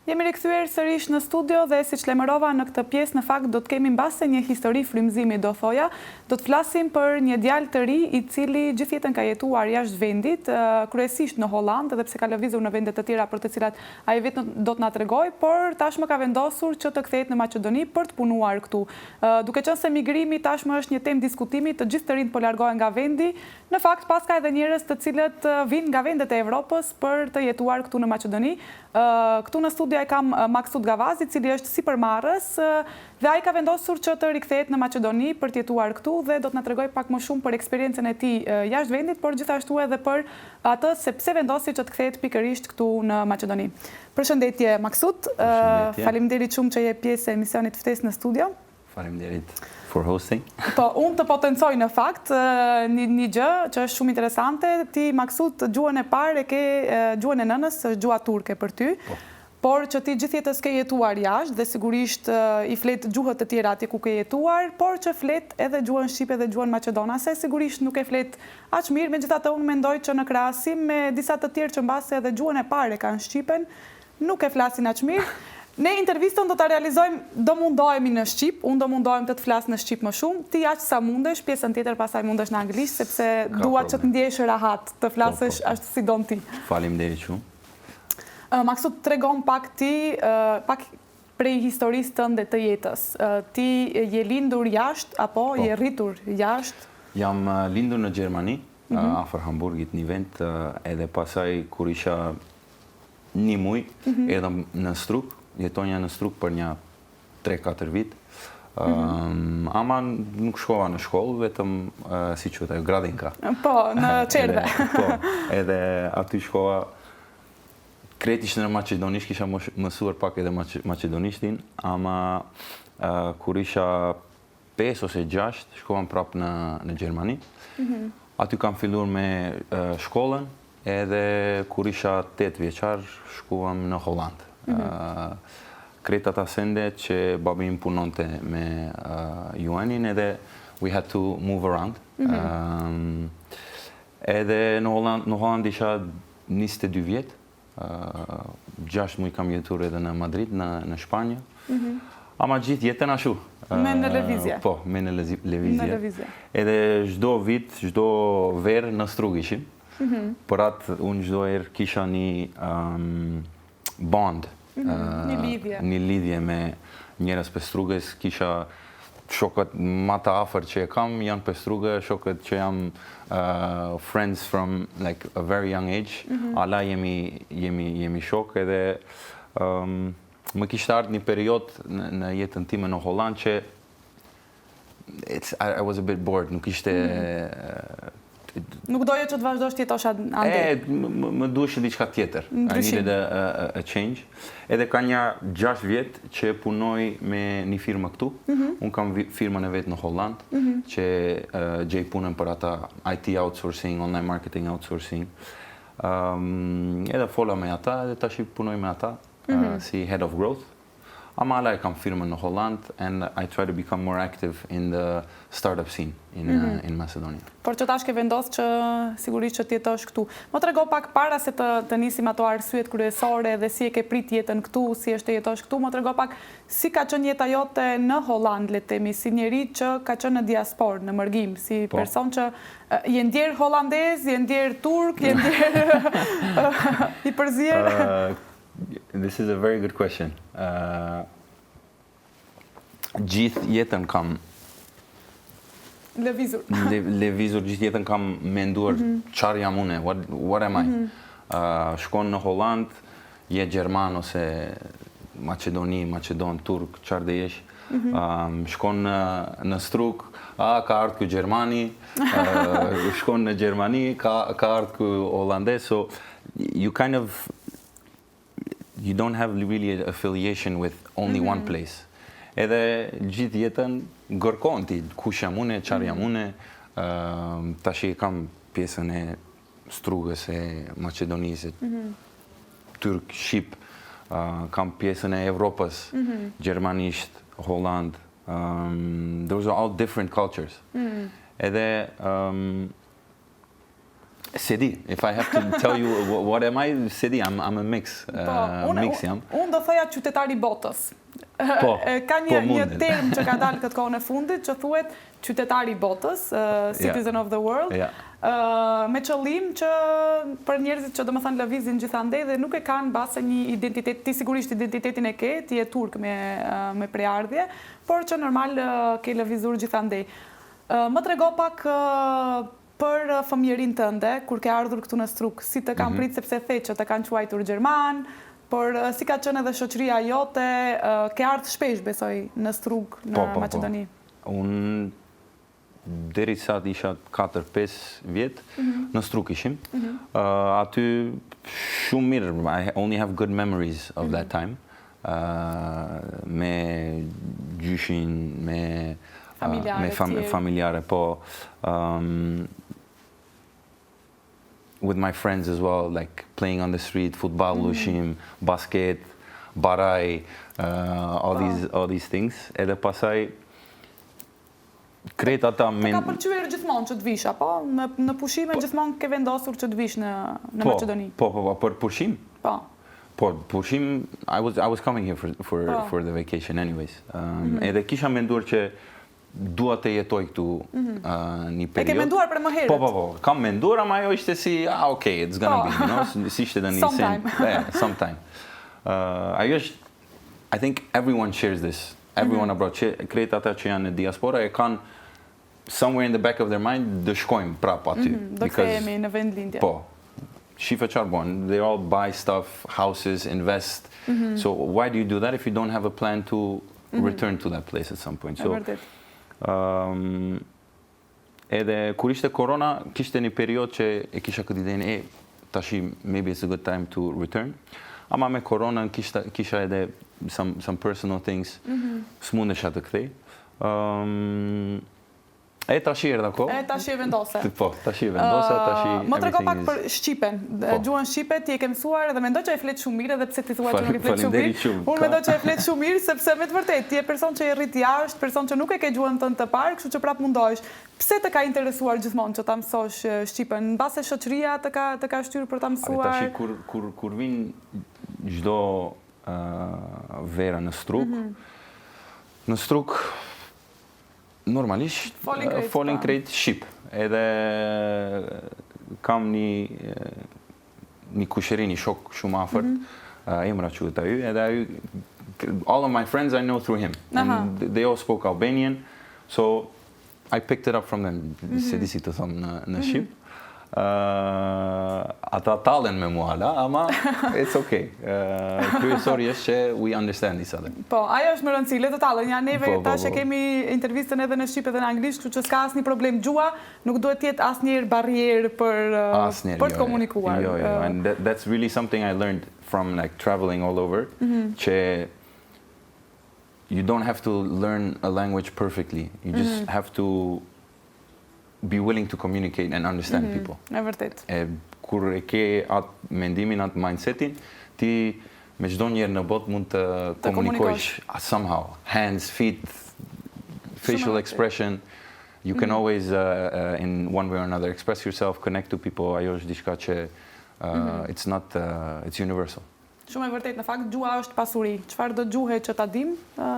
Jemi rikthyer sërish në studio dhe siç lajmërova në këtë pjesë në fakt do të kemi mbase një histori frymëzimi do thoja. Do të flasim për një djalë të ri i cili gjithë jetën ka jetuar jashtë vendit, kryesisht në Holland, edhe pse ka lëvizur në vende të tjera për të cilat ai vetë do të na tregoj, por tashmë ka vendosur që të kthehet në Maqedoni për të punuar këtu. Duke qenë se migrimi tashmë është një temë diskutimi, të gjithë të rinjt po largohen nga vendi, në fakt paska edhe njerëz të cilët vinë nga vendet e Evropës për të jetuar këtu në Maqedoni. Këtu në studio e kam Maksut Gavazi, cili është sipërmarrës dhe ai ka vendosur që të rikthehet në Maqedoni për të jetuar këtu dhe do të na tregoj pak më shumë për eksperiencën e tij jashtë vendit, por gjithashtu edhe për atë se pse vendosi që të kthehet pikërisht këtu në Maqedoni. Përshëndetje Maksut, faleminderit shumë që je pjesë e emisionit Ftesë në studio. Faleminderit for hosting. Po, unë të potencoj në fakt një gjë që është shumë interesante. Ti, Maksut, gjuhën e parë e ke gjuhën e nënës, është gjuha turke për ty, por që ti gjithë jetës ke jetuar jashtë dhe sigurisht i flet gjuhët e tjera aty ku ke jetuar, por që flet edhe gjuhën shqipe dhe gjuhën maqedonase, sigurisht nuk e flet aq mirë, megjithatë unë mendoj që në krahasim me disa të tjerë që mbase edhe gjuhën e parë kanë shqipen, nuk e flasin aq mirë. Ne intervistën do të realizojmë, do mundohemi në Shqip, unë do mundohem të flas në Shqip më shumë, ti aq sa mundesh, pjesën tjetër pasaj mundesh në anglisht, sepse dua që të ndjesh rahat, të flasësh ashtu si don ti. Faleminderit shumë. Maksut, tregon pak ti, pak prej historisë tënde të jetës. Ti je lindur jashtë, apo je rritur jashtë? Jam lindur në Gjermani, afër Hamburgit, një vend, edhe pasaj kur isha një muj, edhe në Struk, jetonja në Struk për një 3-4 vit. Ama nuk shkova në shkollë, vetëm si quhet, gradinka. Po, në Çerdhe. Po, edhe aty shkova kretisht në maqedonisht, kisha mësuar pak edhe maqedonishtin, ama kur isha 5 ose 6, shkova prapë në Gjermani. Aty kam filluar me shkollën, edhe kur isha 8 vjeçar, shkuam në Holland. Kreta ta sende që babi im punonte me UN-in edhe we had to move around. Edhe në Holland isha 22 vjet, 6 muaj kam jetuar edhe në Madrid, në Spanjë. Ama gjithë jetën ashtu. Me në lëvizje. Po, me në lëvizje. Edhe çdo vit, çdo verë në Strug ishim. Për atë unë çdo herë kisha një bond, një lidhje me njerëz për Strugës, kisha shokët më të afër që e kam janë për Strugë, shokët që jam friends from like a very young age, ala jemi shok edhe më kishte ardhur një periudhë në jetën time në Holland që I was a bit bored, nuk ishte Nuk doje që të vazhdosh të jetosh ande? Më duheshte diçka tjetër. I needed a change. Edhe ka një 6 vjet që punoj me një firmë këtu. Unë kam firmën e vetë në Holland, që gjej punën për ata IT outsourcing, online marketing outsourcing. Edhe fola me ata, edhe tash punoj me ata si head of growth. Ama ala e kam firmën në Holland and I try to become more active in the startup scene in Macedonia. Por që tash ke vendos që sigurisht që t'jetosh këtu. Më trego pak para se të nisim ato arsyet kryesore dhe si e ke prit jetën këtu, si është të jetosh këtu, më trego pak si ka qenë jeta jote në Holland, le të themi, si njeri që ka qenë në diasporë, në mërgim, si person që je ndjer holandez, je ndjer turk, je ndjer i përzier. This is a very good question. Gjithë jetën kam lëvizur, gjithë jetën kam menduar çfarë jam unë, what am I? Shkon në Holland, je Gjerman ose Maqedoni, Maqedon, Turk, çfarë dhe jesh. Shkon në Struk, ka ardhur ky Gjermani, shkon në Gjermani, ka ardhur ky holandez, so you kind of you don't have really an affiliation with only one place. Edhe gjithë jetën gërkon ti, kush jam unë, çfarë jam unë, tash kam pjesën e Strugës, e Maqedonisë, Turk, Shqip, kam pjesën e Evropës, Gjermanisht, Holland. Those are all different cultures. Edhe Se di, if I have to tell you what am I, se di, I'm a mix. Mix jam. Unë do thoja qytetari botës. Ka një term që ka dalë këtë kohën e fundit që thuhet qytetari botës, citizen of the world, me qëllim që për njerëzit që domethënë lëvizin gjithandej dhe nuk e kanë base një identitet, ti sigurisht identitetin e ke, ti je turk me preardhje, por që normal ke lëvizur gjithandej. Më trego pak për fëmijërinë tënde, kur ke ardhur këtu në Struk, si të kanë prit sepse the që të kanë quajtur gjerman, por si ka qenë edhe shoqëria jote, ke ardhur shpesh besoj në Struk, në Maqedoni? Unë derisa isha 4-5 vjet, në Struk ishim. Aty shumë mirë, I only have good memories of that time. Me gjyshin, me familjare, po. With my friends as well, like playing on the street, futball, lushim, basket, baraj, all these things. Edhe pasaj, krejt ata... Ka pëlqyer gjithmonë që të vish, apo? Në pushime gjithmonë ke vendosur që të vish në Maqedoni? Po, për pushim? Po. Po, pushim, I was coming here for the vacation anyways. Edhe kisha menduar që dua të jetoj këtu një period. E ke menduar për më herët? Po, kam menduar, ama ajo ishte si, okay, it's gonna be, you know, si ishte dhe një sen. Sometime. Ajo është, I think everyone shares this. Everyone abroad, krejt ata që janë në diaspora, e kanë somewhere in the back of their mind, dë shkojmë prap aty. Do kthehemi në vend lindje. Po. Shifa qarë bon, they all buy stuff, houses, invest. So why do you do that if you don't have a plan to return to that place at some point? So, edhe kur ishte korona, kishte një period që e kisha këtë idenë, tashi maybe it's a good time to return. Ama me korona kisha edhe some personal things, s'mundesha të kthej. Tashi erdha ko. Tashi e vendose. Po, tashi e vendose, tashi... Më trego pak për Shqipen. Gjuhën Shqipe ti e ke mësuar dhe mendoj që e flet shumë mirë, edhe pse ti thua që nuk e flet shumë mirë. Unë mendoj që e flet shumë mirë, sepse me të vërtetë ti je person që e rrit jashtë, person që nuk e ke gjuhën tënde të parë, kështu që prap mundohesh. Pse të ka interesuar gjithmonë që ta mësosh Shqipen? Mbase shoqëria të ka shtyrë për ta mësuar? Tashi kur vin çdo vera në Struk, normalisht folin krejt Shqip. Edhe kam një kushëri, një shok shumë afërt, Emra quhet ai, edhe ai, all of my friends I know through him. And they all spoke Albanian, so I picked it up from them, se di si të thom në Shqip. Ata tallen me mua ala, ama it's okay. Kryesori është që we understand each other. Po, ajo është më rëndësi, le të tallen. Ja neve tash e kemi intervistën edhe në Shqip edhe në anglisht, kështu që s'ka asnjë problem. Gjua nuk duhet të jetë asnjëherë barrierë për të komunikuar. Jo, and that's really something I learned from like traveling all over, që you don't have to learn a language perfectly. You just have to be willing to communicate and understand people. E vërtet. Kur e ke atë mendimin, atë mindsetin, ti me çdo njerë në botë mund të komunikosh somehow. Hands, feet, facial expression. You can always, in one way or another, express yourself, connect to people. Ajo është diçka që it's universal. Shumë e vërtet, në fakt, gjua është pasuri. Çfarë do gjuhe që ta dim,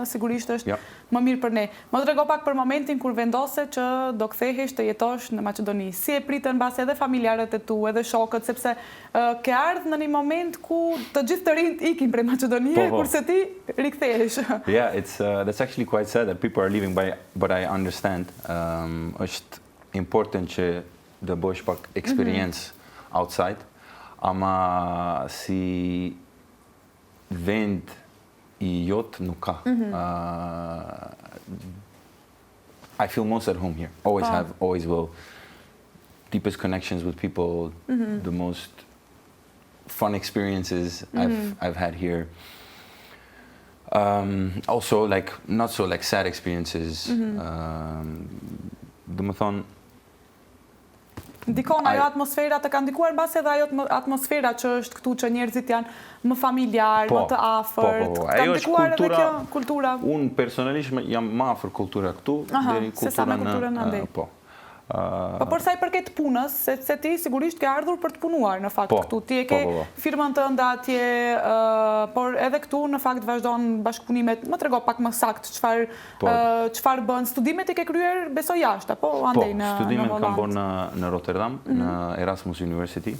sigurisht është më mirë për ne. Më trego pak për momentin kur vendose që do kthehesh të jetosh në Maqedoni. Si e pritën mbas edhe familjarët e tu, edhe shokët, sepse ke ardhur në një moment ku të gjithë të rinjt ikin prej Maqedonie, kurse ti rikthehesh. Yeah, that's actually quite sad that people are leaving, but I understand. Është important që të bësh pak experience outside, ama si vend I jot nuk ka. I feel most at home here. Always will. Deepest connections with people, the most fun experiences I've had here. Also, like not so like sad experiences. Do më thonë, ndikon ajo atmosfera, të ka ndikuar mbase edhe ajo atmosfera që është këtu, që njerëzit janë më familjar, më të afërt. Ka ndikuar edhe kjo kultura? Unë personalisht jam më afër kultura këtu deri kultura në andej. Po. Po për sa i përket punës, se ti sigurisht ke ardhur për të punuar në fakt këtu. Ti e ke firmën tënde atje, por edhe këtu në fakt vazhdon bashkëpunimet. Më trego pak më sakt çfarë bën. Studimet i ke kryer besoj jashtë apo andej në Holland? Studimet kam bërë në Rotterdam, në Erasmus University.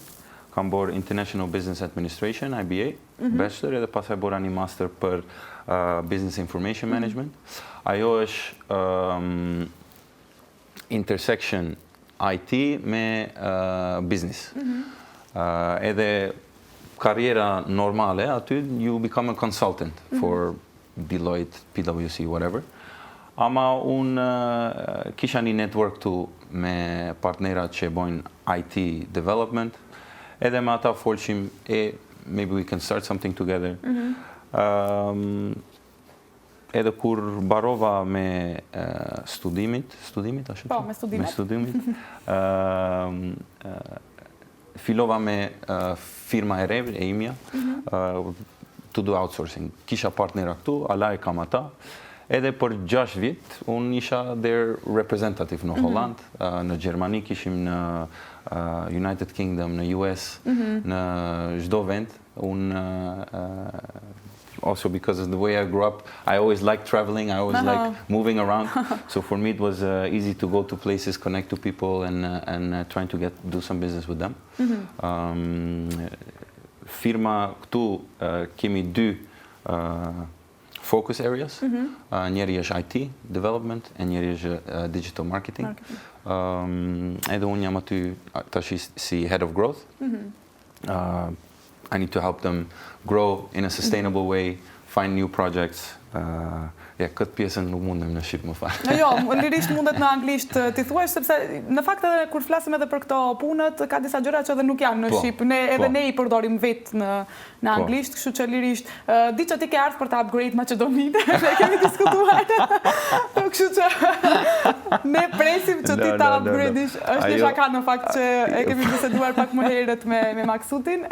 Kam bërë International Business Administration, IBA, bachelor, edhe pastaj bërë një master për Business Information Management. Ajo është intersection IT me business. Edhe karriera normale, aty you become a consultant for Deloitte, PwC, whatever. Ama unë kisha një network tu me partnerat që bojnë IT development, edhe me ata folshim, maybe we can start something together. Edhe kur barova me studimit, ashtu? Po, me studimet. Fillova me firma e re, e imja, to do outsourcing. Kisha partnera këtu, ala e kam ata. Edhe për 6 vit, unë isha their representative në Holland, në Gjermani, kishim në United Kingdom, në US, në çdo vend. Also because of the way I grew up, I always liked traveling, I always liked moving around. So for me it was easy to go to places, connect to people and trying to do some business with them. Firma këtu kemi 2 focus areas. Njeri është IT development e njeri është digital marketing. Edhe unë jam aty tash si head of growth. I need to help them grow in a sustainable way, find new projects. Këtë pjesën nuk mundem në Shqip më farë. Jo, lirisht mundet në anglisht ti thuash, sepse në fakt edhe kur flasim edhe për këto punët, ka disa gjëra që edhe nuk janë në Shqip. Edhe ne i përdorim vetë në anglisht, kështu që lirisht. Di që ti ke ardhur për të upgrade Maqedoninë, ne kemi diskutuar. Kështu që ne presim që ti ta upgrade-ish. Është një shaka në fakt që e kemi biseduar pak më herët me Maksutin.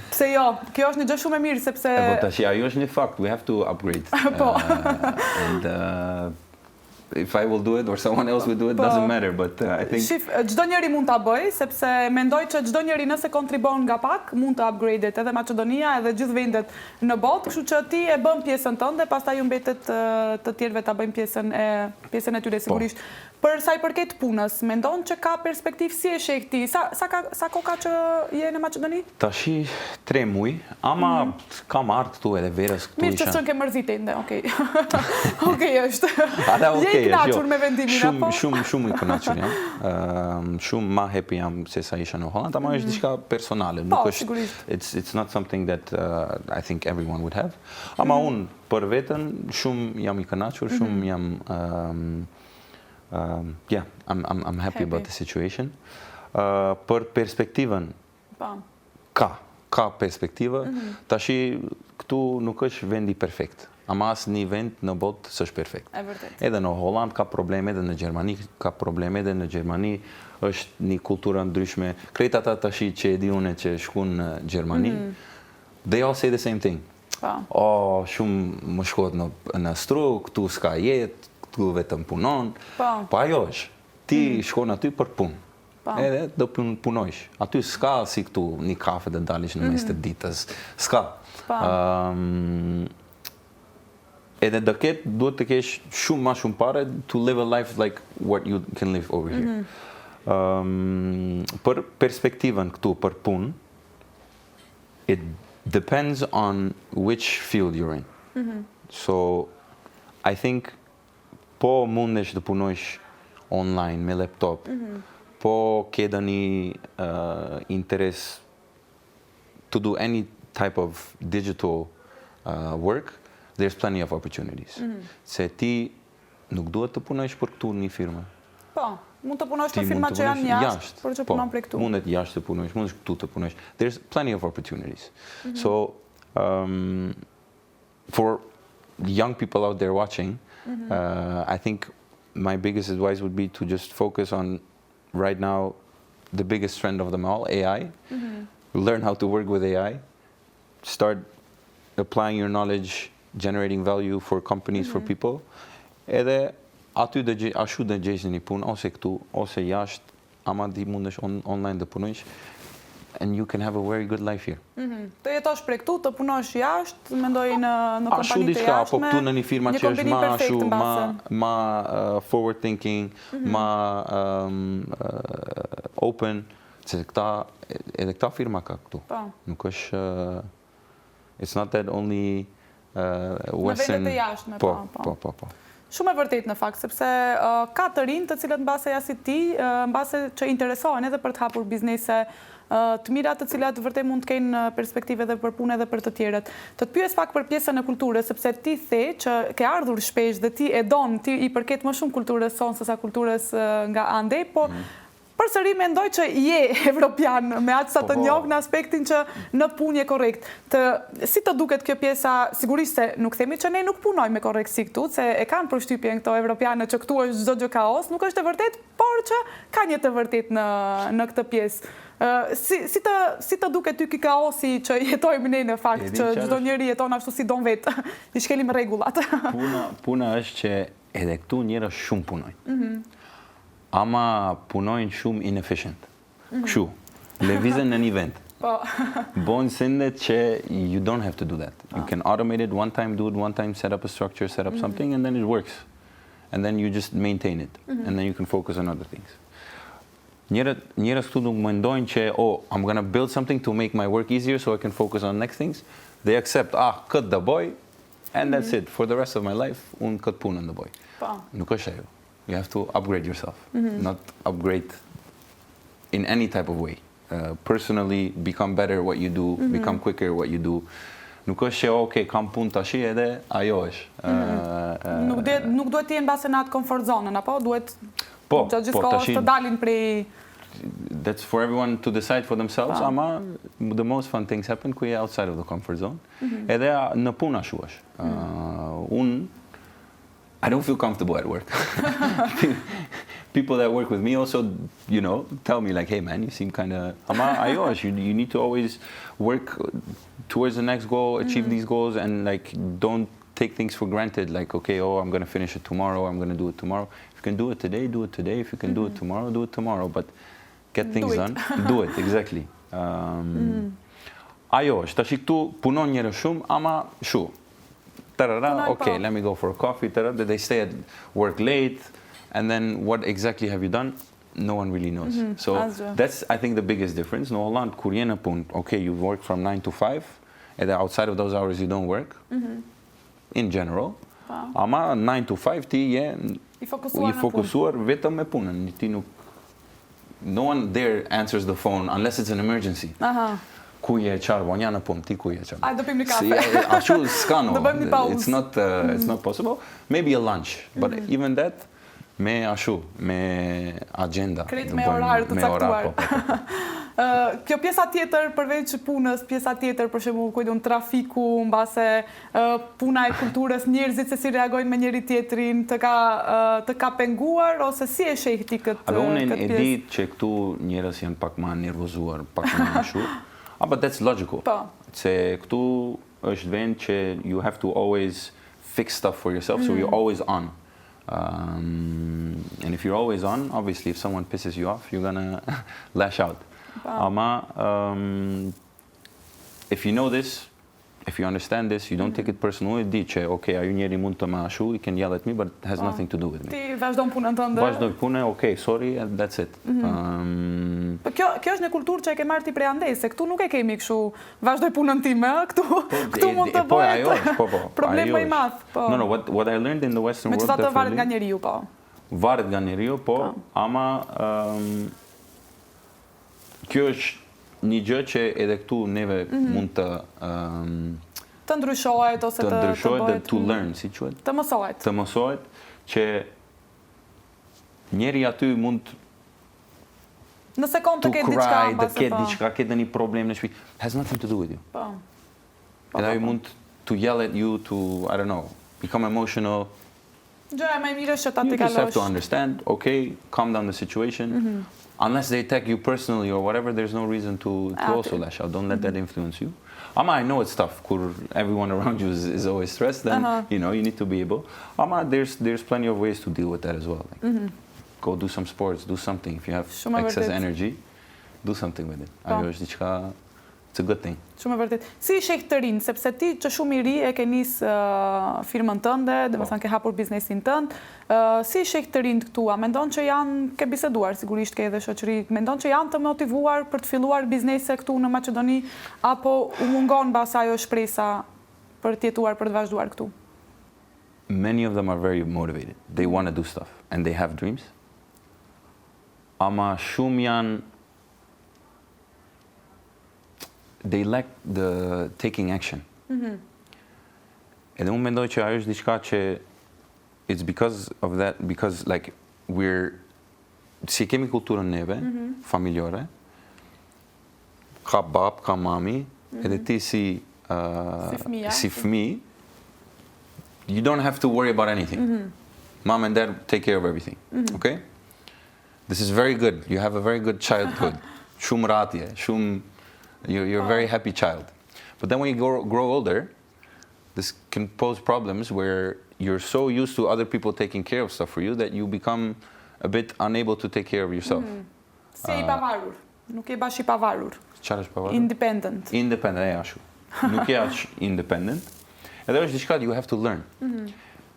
Pse jo, kjo është një gjë shumë e mirë, sepse... Po tash, ajo është një fakt, we have to upgrade. Po. And if I will do it or someone else will do it, doesn't matter, but I think... Shif, çdo njeri mund ta bëj, sepse mendoj që çdo njeri nëse kontribon nga pak, mund të upgrade-et edhe Maqedonia, edhe gjithë vendet në botë, kështu që ti e bën pjesën tënde, pastaj ju mbetet të tjerëve ta bëjnë pjesën e tyre sigurisht. Për sa i përket punës, mendon që ka perspektivë si e sheh ti? Sa koka që je në Maqedoni? Tashi 3 muaj, ama kam ardhur këtu edhe verës këtu. Mirë që s'ke mërzit ende, okej. Okej është. Je i kënaqur me vendimin apo? Shumë i kënaqur jam. Shumë ma happy jam se sa isha në Holland, ama është diçka personale. Po, sigurisht. It's not something that I think everyone would have. Ama unë për veten shumë jam i kënaqur, shumë jam yeah, I'm happy about the situation. Për perspektivën, ka perspektivë. Tashi, këtu nuk është vendi perfekt. Ama asë një vend në botë s'është perfekt. Edhe në Holland ka probleme, edhe në Gjermani ka probleme, edhe në Gjermani është një kultura ndryshme. Krejt ata tashi që e di une që shkun në Gjermani, they all say the same thing. Shumë më shkot në stru, këtu s'ka jetë, këtu vetëm punon. Po ajo është, ti shkon aty për punë. Edhe do punojsh. Aty s'ka si këtu një kafe dhe dalish në mes të ditës. S'ka. Edhe duhet të kesh shumë ma shumë pare to live a life like what you can live over here. Për perspektivën këtu për punë, it depends on which field you're in. So, I think po mundesh të punojsh online me laptop, po ke një interes to do any type of digital work, there's plenty of opportunities. Se ti nuk duhet të punojsh për këtu një firme. Po, mund të punojsh për firma që janë jashtë, për që punon për këtu. Mundet jashtë të punojsh, mundet këtu të punojsh. There's plenty of opportunities. So, for young people out there watching, I think my biggest advice would be to just focus on, right now, the biggest trend of them all, AI. Learn how to work with AI. Start applying your knowledge, generating value for companies, for people. Edhe aty ashtu dëgjesh një punë, ose këtu, ose jashtë, ama ti mundesh online të punojsh, and you can have a very good life here. Të jetosh prej këtu, të punosh jashtë, mendoj në kompanitë e jashtme. Po këtu në një firma që është ma ashtu, ma forward thinking, ma open, se edhe këta firma ka këtu. Nuk është, it's not that only Western... Në vendet e jashtme, po. Shumë e vërtet në fakt, sepse ka të rinj të cilët mbase ja si ti, mbase që interesohen edhe për të hapur biznese të mira, të cilat vërtet mund të kenë perspektive edhe për punë edhe për të tjerët. Të pyes pak për pjesën e kulturës, sepse ti the që ke ardhur shpesh dhe ti e don, ti i përket më shumë kulturës sonë sesa kulturës nga ande, po përsëri mendoj që je evropian, me aq sa të njoh në aspektin që në punë je korrekt. Si të duket kjo pjesa, sigurisht se nuk themi që ne nuk punojmë me korrektësi këtu, se e kanë përshtypjen këto evropianë që këtu është çdo gjë kaos, nuk është e vërtet, por që ka një të vërtet në këtë pjesë. Si të duket ty ky kaosi që jetojmë ne në fakt, që çdo njeri jeton ashtu si don vetë, i shkelim rregullat. Puna është që edhe këtu njerëz shumë punojnë. Ama punojnë shumë inefficient. Kështu, levizën në një vend. Bojnë sendet që you don't have to do that. You can automate it one time, do it one time, set up a structure, set up something, and then it works. And then you just maintain it. And then you can focus on other things. Njerëz këtu nuk mendojnë që, I'm gonna build something to make my work easier so I can focus on next things. They accept, këtë do bëj, and that's it. For the rest of my life, unë këtë punën do bëj. Nuk është ajo. You have to upgrade yourself, not upgrade in any type of way. Personally, become better what you do, become quicker what you do. Nuk është që, kam punë tash edhe ajo është. Nuk duhet të jenë base në atë comfort zone, apo duhet gjithkohës të dalin prej... That's for everyone to decide for themselves, ama the most fun things happen kur je outside of the comfort zone. Edhe në punë ashtu është. I don't feel comfortable at work. People that work with me also, tell me like, hey man, you seem kind of... You need to always work towards the next goal, achieve these goals, and like don't take things for granted. Like, I'm going to finish it tomorrow, I'm going to do it tomorrow. If you can do it today, do it today. If you can do it tomorrow, do it tomorrow. But get things done. Do it, exactly. Ajo është, tash këtu punon njerëz shumë, ama shu. Let me go for a coffee. They stay at work late, and then what exactly have you done? No one really knows. So that's, I think, the biggest difference. Në Holland, kur je në punë, you work from 9 to 5, and outside of those hours you don't work, in general. Ama 9 to 5 ti je i fokusuar vetëm me punën. No one there answers the phone unless it's an emergency. Ku je qarë, një në punë, ti ku je qarë. Do bëjmë një kafe. Ashtu s'kano. Do bëjmë një pauzë. It's not possible. Maybe a lunch, but even that, me ashtu, me agenda. Krejt me orarë të caktuar. Kjo pjesa tjetër, përveç punës, pjesa tjetër, për shembull, kujtun trafiku, mbase puna e kulturës, njerëzit se si reagojnë me njëri tjetrin, të ka penguar, ose si e sheh ti këtë pjesë? Unë e di që këtu njerëz janë pak më nervozuar, pak më ashtu. But that's logical. Se këtu është vend që you have to always fix stuff for yourself, so you're always on. And if you're always on, obviously if someone pisses you off, you're gonna lash out. If you know this, if you understand this, you don't take it personally, di që, ajo njeri mund të më ashu, he can yell at me, but it has nothing to do with me. Ti vazhdon punën tënde? Vazhdoj punën, sorry, and that's it. Kjo është një kulturë që e ke marrë ti prej andej, se këtu nuk e kemi kështu, vazhdoj punën time, këtu mund të bëhet problem më i madh. No, what I learned in the Western world... Me qëta të varet nga njeriu, po? Varet nga njeriu, po, ama kjo është një gjë që edhe këtu neve mund të... Të ndryshohet, ose të bëhet... Të ndryshohet dhe to learn, si quhet? Të mësohet. Të mësohet që njeri aty mund në sekond të ketë diçka, të ketë diçka, ketë një problem në shtëpi. Has nothing to do with you. Edhe ai mund to yell at you, to, I don't know, become emotional, Gjëja më e mirë është që ta You t'i just have to kalosh. understand, okay, calm down the situation. Unless they attack you personally or whatever, there's no reason to also lash out. Don't let that influence you. I know it's tough. Everyone around you is always stressed. Then you need to be able. There's plenty of ways to deal with that as well. Like, go do some sports, do something. If you have excess energy, do something with it. Ajo është diçka. It's a good thing. Shumë e vërtet. Si i sheh të rinë, sepse ti që shumë i ri e ke nis firmën tënde, domethënë ke hapur biznesin tënd. Si i sheh të rinë këtu? A mendon që ke biseduar, sigurisht ke edhe shoqëri, mendon që janë të motivuar për të filluar biznese këtu në Maqedoni apo u mungon mbas ajo shpresa për të jetuar, për të vazhduar këtu? Many of them are very motivated. They want to do stuff and they have dreams. Ama shumë janë they lack the taking action. Edhe unë mendoj që ajo është diçka që it's because of that, because like si kemi kulturën neve, familjore, ka bab, ka mami, edhe ti si fëmijë, you don't have to worry about anything. Mom and dad take care of everything, okay? This is very good. You have a very good childhood. Shumë ratje, you're a very happy child. But then when you grow older, this can pose problems where you're so used to other people taking care of stuff for you that you become a bit unable to take care of yourself. Si i pavarur, nuk je bash i pavarur. Çfarë është pavarur? Independent. Independent, ashtu. Nuk je aq independent. Edhe është diçka you have to learn.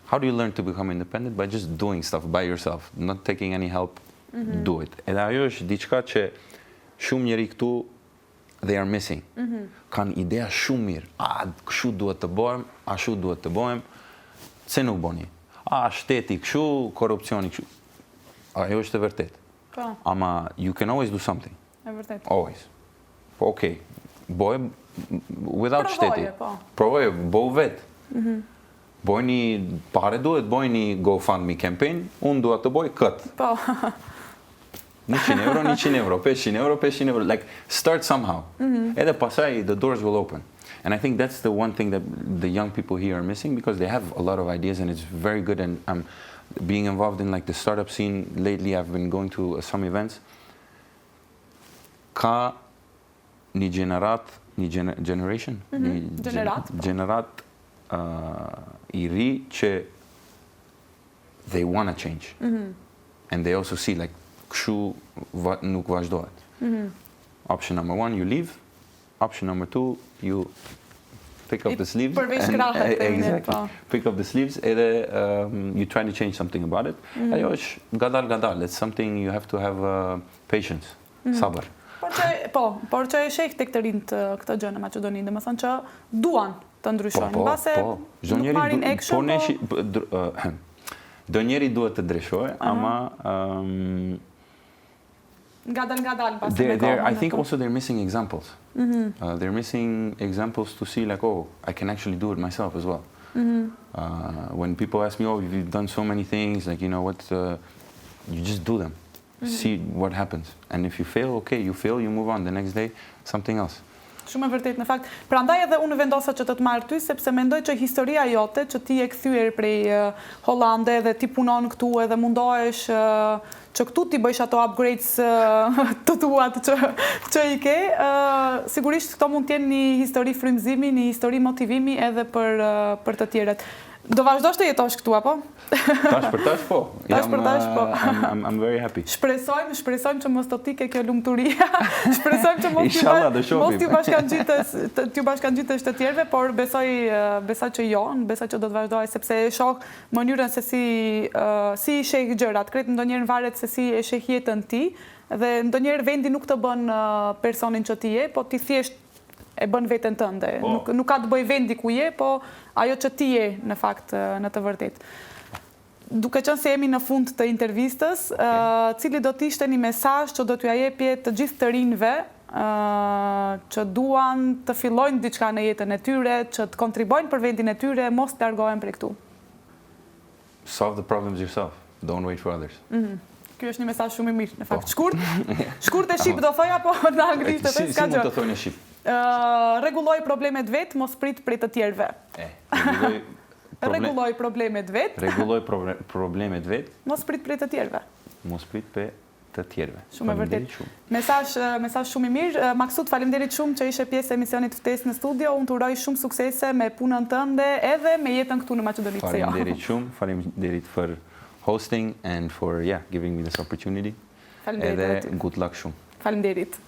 How do you learn to become independent? By just doing stuff by yourself, not taking any help. Do it. Edhe ajo është diçka që shumë njerëz këtu they are missing. Kanë idea shumë mirë. Kështu duhet të bëjmë, ashtu duhet të bëjmë. Se nuk bëni. Shteti kështu, korrupsioni kështu. Ajo është e vërtet. Ama you can always do something. E vërtet. Always. Okay. Bëj without shteti. Provoje, bëj vetë. Bojni pare duhet, bojni GoFundMe campaign, unë duhet të bëj këtë. Po. 100 euro, 100 euro, 500 euro, 500 euro. Like, start somehow. Edhe pasaj, the doors will open. And I think that's the one thing that the young people here are missing because they have a lot of ideas and it's very good. And I'm being involved in like the startup scene lately. I've been going to some events. Ka një generation? Gjenerat I ri që they want to change. And they also see like kështu nuk vazhdohet. Option number 1, you leave. Option number 2, you pick up the sleeves. Exactly. Pick up the sleeves and you try to change something about it. Ajo është gadal. It's something you have to have patience, sabër. Por që e sheh tek të rinjt këtë gjë në Maqedoni, domethënë që duan të ndryshojnë. Mbase nuk marrin action. Do njeri duhet të ndryshojë, ama Gadal I think also they're missing examples. They're missing examples to see like, oh, I can actually do it myself as well. When people ask me, oh, you've done so many things, like, you know what, you just do them. See what happens. And if you fail, okay, you fail, you move on. The next day, something else. Shumë e vërtet në fakt. Prandaj edhe unë vendosa që të marr ty sepse mendoj që historia jote që ti e kthyer prej Hollande dhe ti punon këtu edhe mundohesh që këtu ti bëjsh ato upgrades të tuat që I ke, sigurisht këto mund të jenë një histori frymëzimi, një histori motivimi edhe për të tjerët. Do vazhdosh të jetosh këtu apo? Tash për tash po. I'm very happy. Shpresojmë që mos të tike kjo lumturia. Shpresojmë që mos t'ju bashkangjitesh të tjerëve, por besoj që jo, besoj që do të vazhdoj sepse e shoh mënyrën se si I sheh gjërat, krejt ndonjëherë varet se si e sheh jetën ti dhe ndonjëherë vendi nuk të bën personin që ti je, po ti thjesht e bën veten tënde. Nuk ka të bëj vendi ku je, po ajo që ti je në fakt në të vërtetë. Duke qenë se jemi në fund të intervistës, cili do të ishte një mesazh që do t'ju jepje të gjithë të rinjve që duan të fillojnë diçka në jetën e tyre, që të kontribojnë për vendin e tyre, mos të largohen prej këtu? Solve the problems yourself. Don't wait for others. Ky është një mesazh shumë I mirë, në fakt. Shkurt e shqip do thoja, po në anglisht e s'ka gjë. Si mund të thoni në shqip? Rregulloj problemet vet, mos prit prej të tjerëve. Rregulloj problemet vet. Rregulloj problemet vet. Mos prit prej të tjerëve. Mos prit prej të tjerëve. Shumë e vërtet. Mesazh shumë i mirë. Maksut, faleminderit shumë që ishe pjesë e emisionit Ftesë në studio. Unë të uroj shumë suksese me punën tënde edhe me jetën këtu në Maqedoni. Faleminderit shumë. Faleminderit for hosting and for giving me this opportunity. Faleminderit. Edhe good luck shumë. Faleminderit.